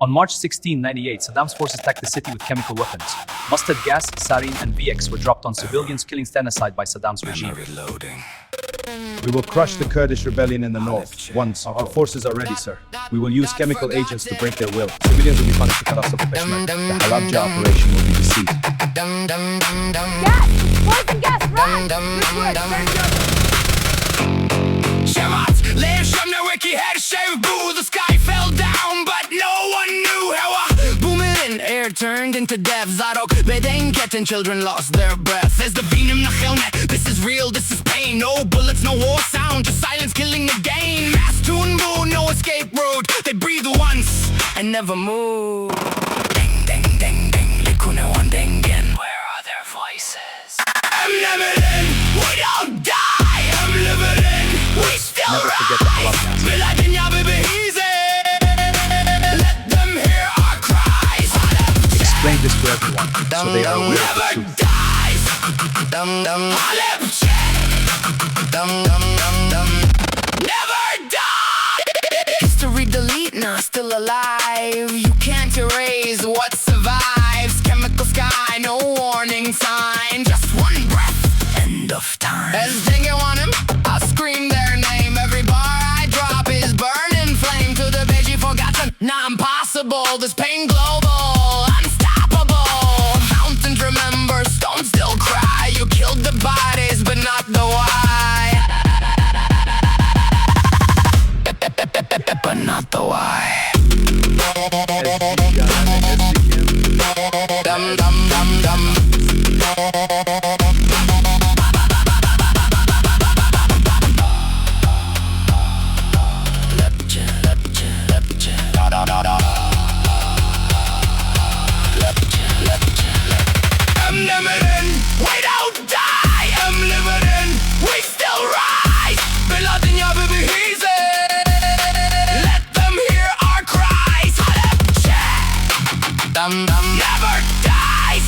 On March 16, 1998, Saddam's forces attacked the city with chemical weapons. Mustard gas, sarin, and VX were dropped on civilians, killing genocide by Saddam's regime. We will crush the Kurdish rebellion in the north. Once our forces are ready, sir. We will use chemical agents to break their will. Civilians will be punished with the Peshmerga. The Halabja operation will be deceived. Gas! Poison gas! Run! Shamat, lev shamna wekî her şey bu. The sky fell down but no one knew. Hewa, mirin, air turned into death. Zarok, Deng, ketin, children lost their breath. As dibînim xewn, this is real, this is pain. No bullets, no war sound, just silence killing again. Mass tune boo, no escape route. They breathe once and never move. Deng, deng, deng, deng, likune wan dengên. Where are their voices? I'm mirin, we don't die. I'm living, we still Never forget the Halabja Massacre. Bila, dinya, bibihîze. Let them hear our cries. Explain this to everyone, so they are aware of the Never truth. dies. Halabja. Never die. History delete, nah, still alive. You can't erase what survives. Chemical sky, no warning sign. Just one breath, end of time. As dengê want him, I scream their name. Every bar I drop is burning flame. To the dibêjî forgotten, not impossible. This pain global, unstoppable. Mountains remember, stones still cry. You killed the bodies, but not the why. But not the why. Dum dum dum dum. Lepce, lepce, lepce. Da da da da. Lepce, lepce, lepce. I'm mirin, we don't die. I'm living, we still rise. Bila, dinya, bibihîze. Let them hear our cries. Halabja. Dum dum never dies.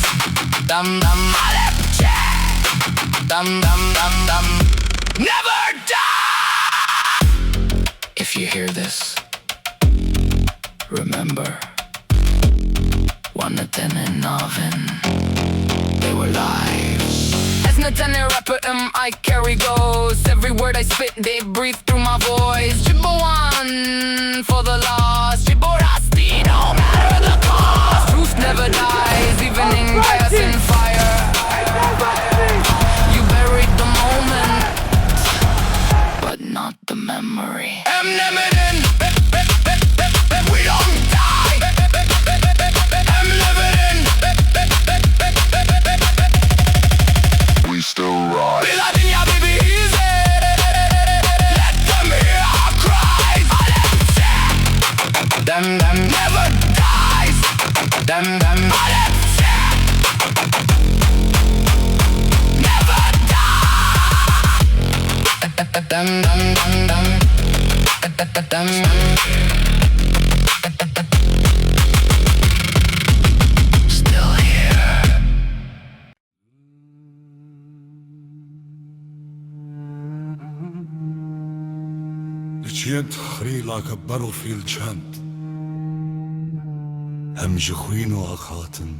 Dum dum Halabja. Dum dum dum dum never die. If you hear this, remember. One dengên they were live. As Nathan rapper I carry ghosts. Every word I spit, they breathe through my voice. One for the lost. Rasti, no matter the cost. Truth never dies, even in gas and fire. You buried the moment, but not the memory. I'm mirin, we don't die. I'm living, we still rise. Bila, dinya, bibihîze. Let them hear our cries. Them never dies. Them Halabja. Never die. Them. Still here. The chant hurry like a battlefield chant. Hem jechwino akaten,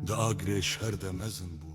the agre sherde mezen bu.